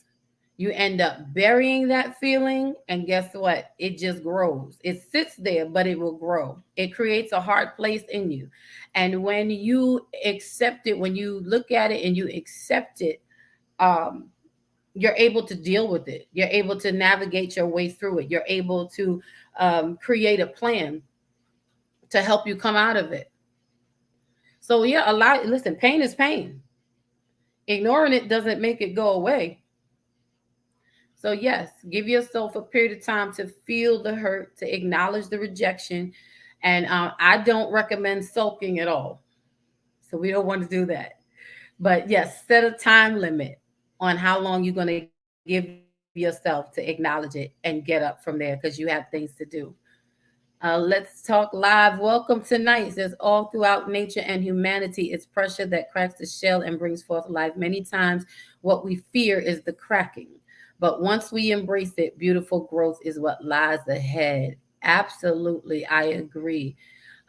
Speaker 3: You end up burying that feeling, and guess what? It just grows. It sits there, but it will grow. It creates a hard place in you. And when you accept it, when you look at it and you accept it, um, you're able to deal with it. You're able to navigate your way through it. You're able to create a plan to help you come out of it. So yeah, a lot. Listen, pain is pain. Ignoring it doesn't make it go away. So, yes, give yourself a period of time to feel the hurt, to acknowledge the rejection. And I don't recommend sulking at all. So, we don't want to do that. But yes, set a time limit on how long you're going to give yourself to acknowledge it and get up from there, because you have things to do. Let's talk live. Welcome tonight. It says all throughout nature and humanity, it's pressure that cracks the shell and brings forth life. Many times, what we fear is the cracking. But once we embrace it, beautiful growth is what lies ahead. Absolutely, I agree.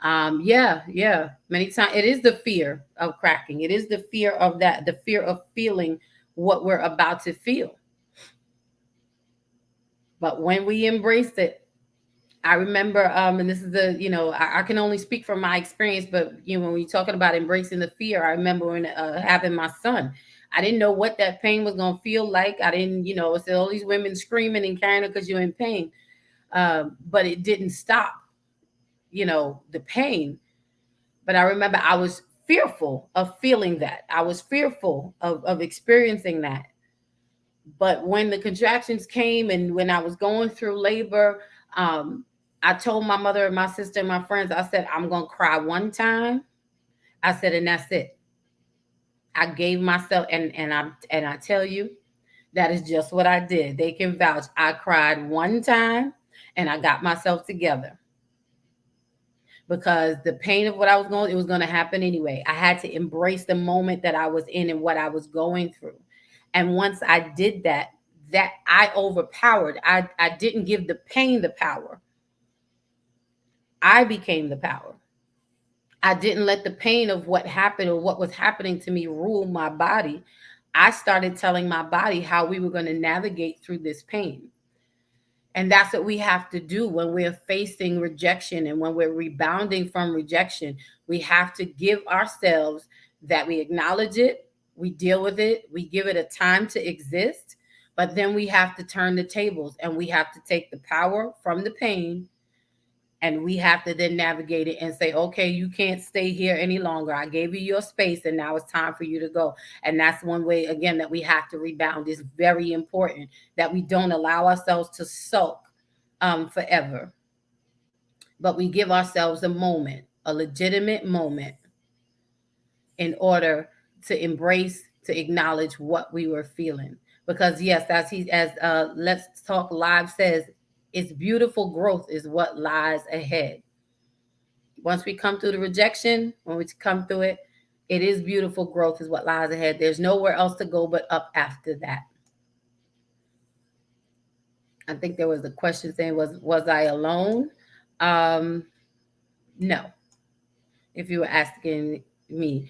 Speaker 3: Yeah, yeah. Many times it is the fear of cracking. It is the fear of that, the fear of feeling what we're about to feel. But when we embrace it, I remember, and this is I can only speak from my experience, but when you're talking about embracing the fear, I remember when having my son. I didn't know what that pain was gonna feel like. I didn't, it's all these women screaming and carrying it because you're in pain, but it didn't stop, the pain. But I remember I was fearful of feeling that. I was fearful of experiencing that. But when the contractions came and when I was going through labor, um, I told my mother and my sister and my friends, I said, I'm going to cry one time. I said, and that's it. I gave myself, and I tell you, that is just what I did. They can vouch. I cried one time and I got myself together, because the pain of what I was going, it was going to happen anyway. I had to embrace the moment that I was in and what I was going through. And once I did that, that I overpowered. I didn't give the pain the power. I became the power. I didn't let the pain of what happened or what was happening to me rule my body. I started telling my body how we were going to navigate through this pain. And that's what we have to do when we're facing rejection and when we're rebounding from rejection. We have to give ourselves that we acknowledge it, we deal with it, we give it a time to exist, but then we have to turn the tables and we have to take the power from the pain, and we have to then navigate it and say, okay, you can't stay here any longer. I gave you your space and now it's time for you to go. And that's one way, again, that we have to rebound. Is very important that we don't allow ourselves to sulk forever, but we give ourselves a moment, a legitimate moment, in order to embrace, to acknowledge what we were feeling. Because yes, as Let's Talk Live says, it's beautiful growth is what lies ahead. Once we come through the rejection, when we come through it, it is beautiful growth is what lies ahead. There's nowhere else to go but up after that. I think there was a question saying, was I alone? Um, no. If you were asking Me.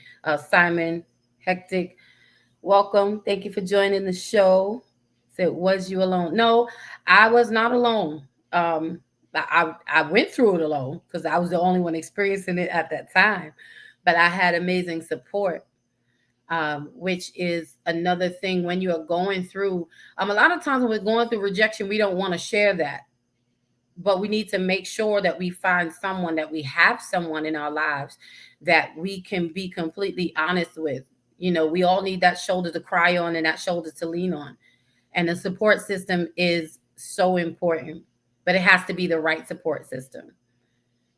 Speaker 3: Simon Hectic, welcome. Thank you for joining the show. Said, was you alone? No, I was not alone. Um, I went through it alone because I was the only one experiencing it at that time. But I had amazing support, which is another thing when you are going through. A lot of times when we're going through rejection, we don't want to share that, but we need to make sure that we find someone, that we have someone in our lives that we can be completely honest with. We all need that shoulder to cry on and that shoulder to lean on. And the support system is so important, but it has to be the right support system,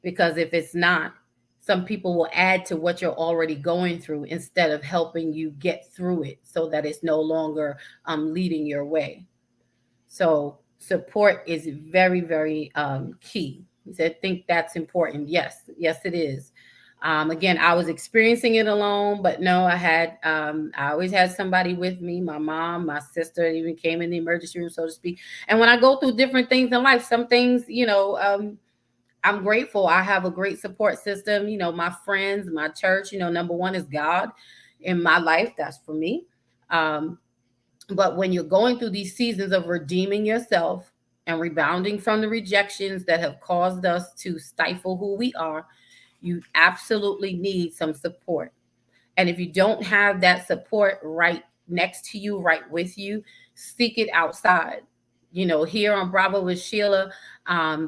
Speaker 3: because if it's not, some people will add to what you're already going through instead of helping you get through it so that it's no longer leading your way. So support is very, very key. He said, think that's important. Yes, yes, it is. Again, I was experiencing it alone, but no, I always had somebody with me. My mom, my sister even came in the emergency room, so to speak. And when I go through different things in life, some things, I'm grateful. I have a great support system. My friends, my church. Number one is God in my life. That's for me. Um, but when you're going through these seasons of redeeming yourself and rebounding from the rejections that have caused us to stifle who we are, you absolutely need some support. And if you don't have that support right next to you, right with you, seek it outside. Here on Bravo with Sheila,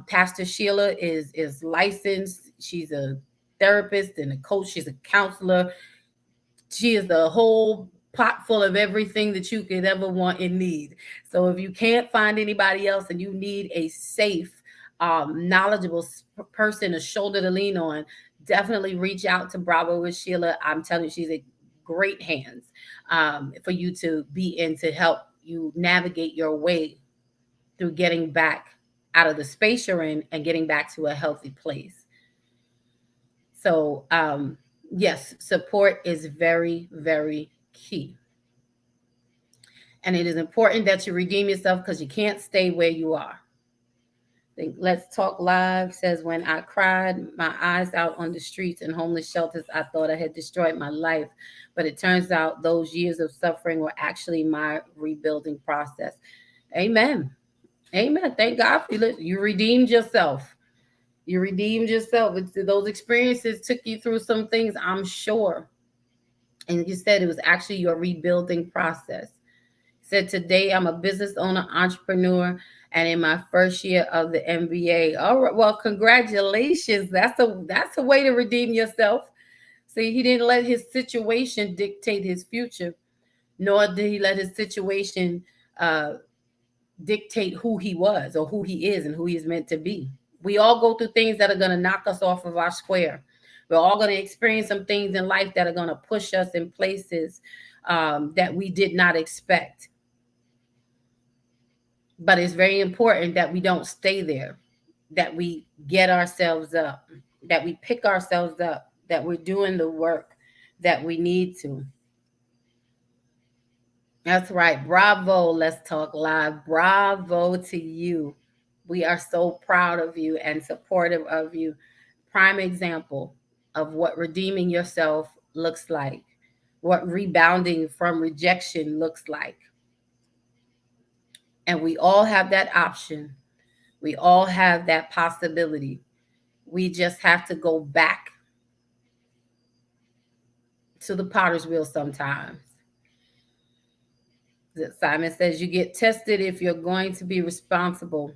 Speaker 3: Pastor Sheila is licensed. She's a therapist and a coach. She's a counselor. She is the whole pot full of everything that you could ever want and need. So if you can't find anybody else and you need a safe, knowledgeable person, a shoulder to lean on, definitely reach out to Bravo with Sheila. I'm telling you, she's a great hands for you to be in, to help you navigate your way through getting back out of the space you're in and getting back to a healthy place. So, yes, support is very, very key. And it is important that you redeem yourself because you can't stay where you are. Let's Talk Live says, when I cried my eyes out on the streets and homeless shelters, I thought I had destroyed my life. But it turns out those years of suffering were actually my rebuilding process. Amen. Amen. Thank God for you. You redeemed yourself. You redeemed yourself. Those experiences took you through some things, I'm sure. And you said it was actually your rebuilding process. Said, today I'm a business owner, entrepreneur, and in my first year of the MBA. All right, well, congratulations. That's a way to redeem yourself. See, he didn't let his situation dictate his future, nor did he let his situation uh, dictate who he was or who he is and who he is meant to be. We all go through things that are going to knock us off of our square. We're all going to experience some things in life that are going to push us in places that we did not expect. But it's very important that we don't stay there, that we get ourselves up, that we pick ourselves up, that we're doing the work that we need to. That's right. Bravo. Let's Talk Live. Bravo to you. We are so proud of you and supportive of you. Prime example of what redeeming yourself looks like, what rebounding from rejection looks like. And we all have that option. We all have that possibility. We just have to go back to the potter's wheel sometimes. Simon says, you get tested if you're going to be responsible,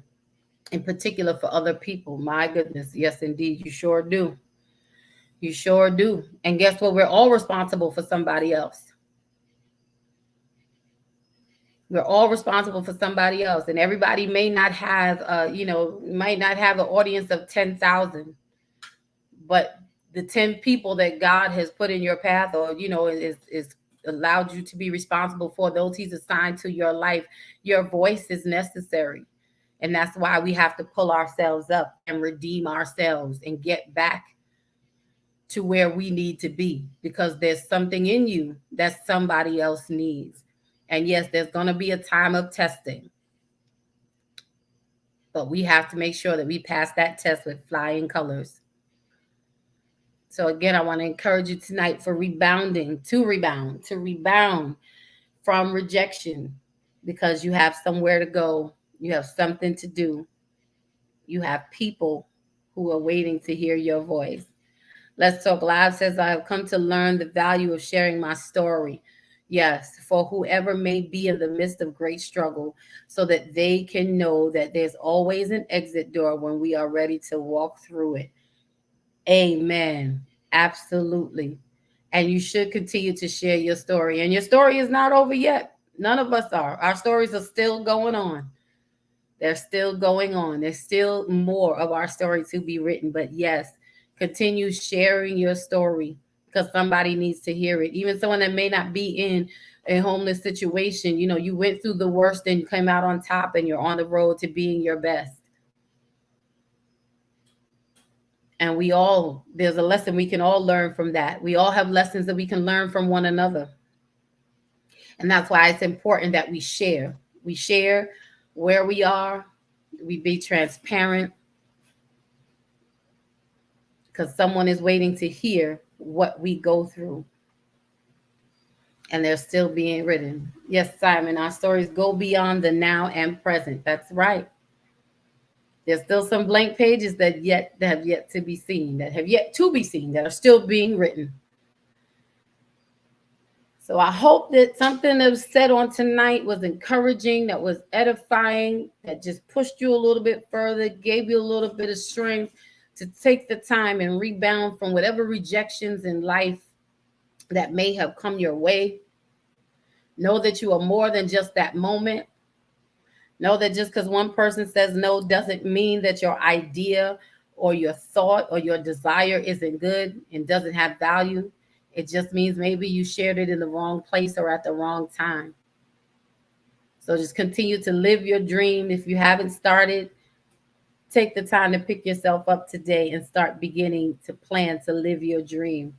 Speaker 3: in particular for other people. My goodness. Yes, indeed. You sure do. You sure do. And guess what? We're all responsible for somebody else. We're all responsible for somebody else. And everybody may not have, might not have an audience of 10,000, but the 10 people that God has put in your path, or, is allowed you to be responsible for, those he's assigned to your life, your voice is necessary. And that's why we have to pull ourselves up and redeem ourselves and get back to where we need to be, because there's something in you that somebody else needs. And yes, there's going to be a time of testing, but we have to make sure that we pass that test with flying colors. So again, I want to encourage you tonight for rebounding, to rebound from rejection, because you have somewhere to go, you have something to do, you have people who are waiting to hear your voice. Let's Talk Live says, I have come to learn the value of sharing my story. Yes, for whoever may be in the midst of great struggle, so that they can know that there's always an exit door when we are ready to walk through it. Amen. Absolutely. And you should continue to share your story. And your story is not over yet. None of us are. Our stories are still going on. They're still going on. There's still more of our story to be written. But yes, continue sharing your story, because somebody needs to hear it. Even someone that may not be in a homeless situation, you know, you went through the worst and you came out on top, and you're on the road to being your best. And there's a lesson we can all learn from that. We all have lessons that we can learn from one another. And that's why it's important that we share. We share where we are, we be transparent, because someone is waiting to hear what we go through. And they're still being written. Yes, Simon, our stories go beyond the now and present. That's right. There's still some blank pages that have yet to be seen, that are still being written. So I hope that something that was said on tonight was encouraging, that was edifying, that just pushed you a little bit further, gave you a little bit of strength to take the time and rebound from whatever rejections in life that may have come your way. Know that you are more than just that moment. Know that just because one person says no doesn't mean that your idea or your thought or your desire isn't good and doesn't have value. It just means maybe you shared it in the wrong place or at the wrong time. So just continue to live your dream. If you haven't started, take the time to pick yourself up today and start beginning to plan to live your dream.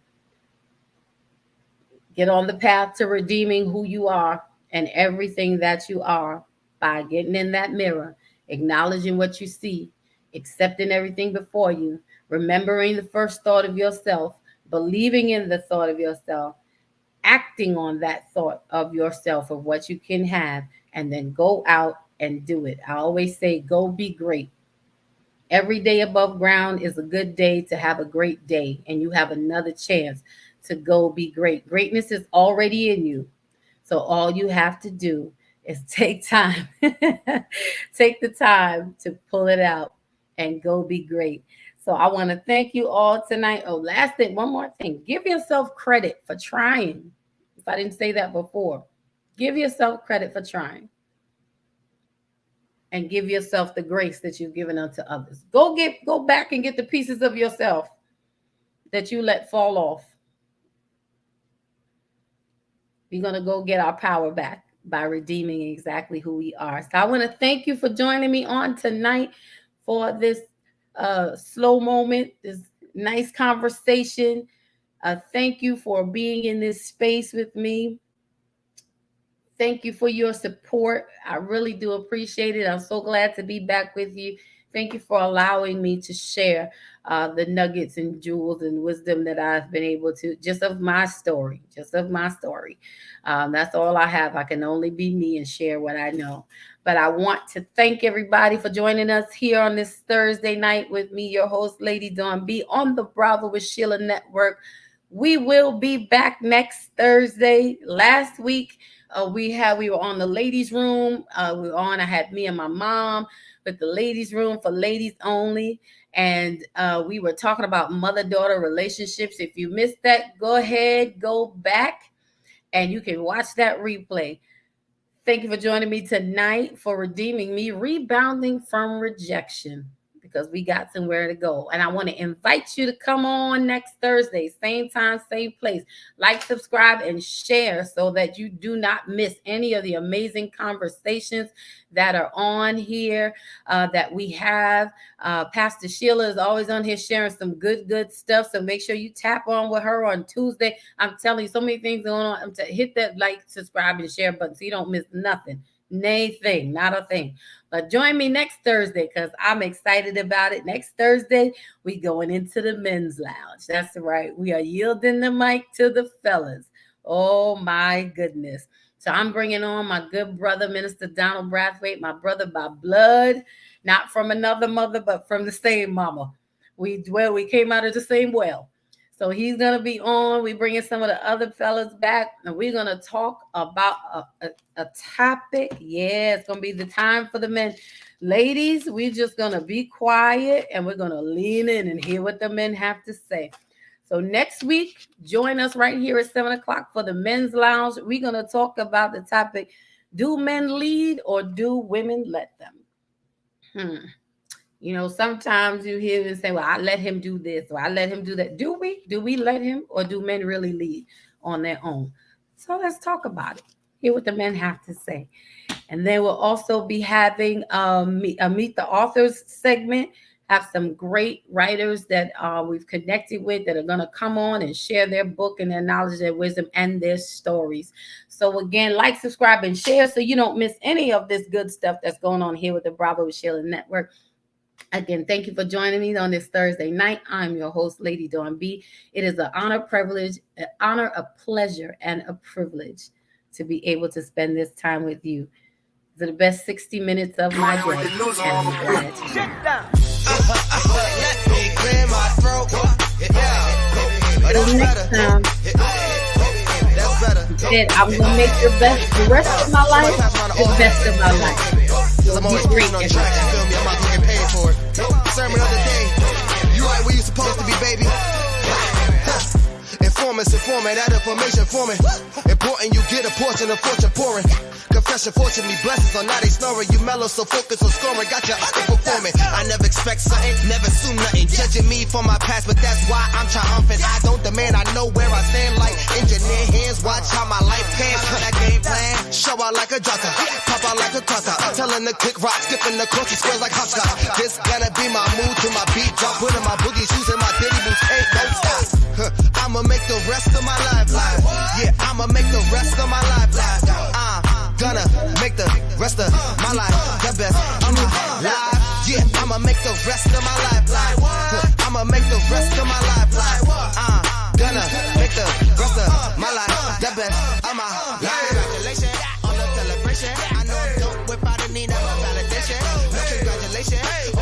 Speaker 3: Get on the path to redeeming who you are and everything that you are by getting in that mirror, acknowledging what you see, accepting everything before you, remembering the first thought of yourself, believing in the thought of yourself, acting on that thought of yourself of what you can have, and then go out and do it. I always say, go be great. Every day above ground is a good day to have a great day, and you have another chance to go be great. Greatness is already in you. So all you have to do is take time, take the time to pull it out and go be great. So I want to thank you all tonight. Oh, last thing, one more thing. Give yourself credit for trying. If I didn't say that before, give yourself credit for trying. And give yourself the grace that you've given unto others. Go back and get the pieces of yourself that you let fall off. We're going to go get our power back by redeeming exactly who we are. So I want to thank you for joining me on tonight for this slow moment, this nice conversation. Thank you for being in this space with me. Thank you for your support. I really do appreciate it. I'm so glad to be back with you. Thank you for allowing me to share the nuggets and jewels and wisdom that I've been able to, just of my story, that's all I have. I can only be me and share what I know. But I want to thank everybody for joining us here on this Thursday night with me, your host, Lady Dawn B, on the Bravo with Sheila Network. We will be back next Thursday. Last week, we were on the ladies' room. I had me and my mom with the ladies' room for ladies only. And we were talking about mother-daughter relationships. If you missed that, go ahead, go back, and you can watch that replay. Thank you for joining me tonight for Redeeming Me, Rebounding from Rejection, because we got somewhere to go. And I want to invite you to come on next Thursday, same time, same place. Like, subscribe, and share so that you do not miss any of the amazing conversations that are on here that we have. Pastor Sheila is always on here sharing some good stuff. So make sure you tap on with her on Tuesday. I'm telling you, so many things going on. Hit that like, subscribe, and share button so you don't miss nothing. Nothing, not a thing. But join me next Thursday because I'm excited about it. Next Thursday, we going into the men's lounge. That's right. We are yielding the mic to the fellas. Oh my goodness. So I'm bringing on my good brother, Minister Donald Brathwaite, my brother by blood, not from another mother, but from the same mama. We came out of the same well. So he's going to be on. We're bringing some of the other fellas back, and we're going to talk about a topic. Yeah, it's going to be the time for the men. Ladies, we're just going to be quiet, and we're going to lean in and hear what the men have to say. So next week, join us right here at 7 o'clock for the men's lounge. We're going to talk about the topic, do men lead or do women let them? You know, sometimes you hear and say, well, I let him do this or I let him do that. Do we? Do we let him, or do men really lead on their own? So let's talk about it. Hear what the men have to say. And then we'll also be having a Meet the Authors segment. Have some great writers that we've connected with that are going to come on and share their book and their knowledge, their wisdom, and their stories. So again, like, subscribe, and share so you don't miss any of this good stuff that's going on here with the Bravo with Sheila Network. Again, thank you for joining me on this Thursday night. I'm your host, Lady Dawn B. It is an honor, a pleasure, and a privilege to be able to spend this time with you. These are the best 60 minutes of my day. And I'm glad to
Speaker 2: Sit down. Let me clear my throat.
Speaker 3: Until next time, I'm going to make the rest of my life the best of my life.
Speaker 2: I'm always great on track, you feel me? I'm out getting paid for it. Sermon of the day. You right where you supposed to be, baby. Informants informing, that information forming. Important you get a portion of fortune pouring. Confession, fortunately, blessings on now they snoring. You mellow, so focus on scoring. Got your underperforming. I never expect something, never assume nothing. Judging me for my past, but that's why I'm triumphant. I don't demand, I know where I stand like engineer hands. Watch how my life pans. That game plan, show out like a jotter, pop out like a cutter. Telling the kick rock, skipping the country squares like hopscotch. This gonna be my mood to my beat drop. Putting my boogie shoes in my diddy boots, ain't no stop. I'ma make the rest of my life live. Yeah, I'ma make the rest of my life live. Gonna make the rest of my life the best. I'm live. Yeah, I'ma make the rest of my life live. I'ma make the rest of my life live. Gonna make the rest of my life the best. I'm live. Congratulations on the celebration. I know I'm dope without a need of validation. No congratulations.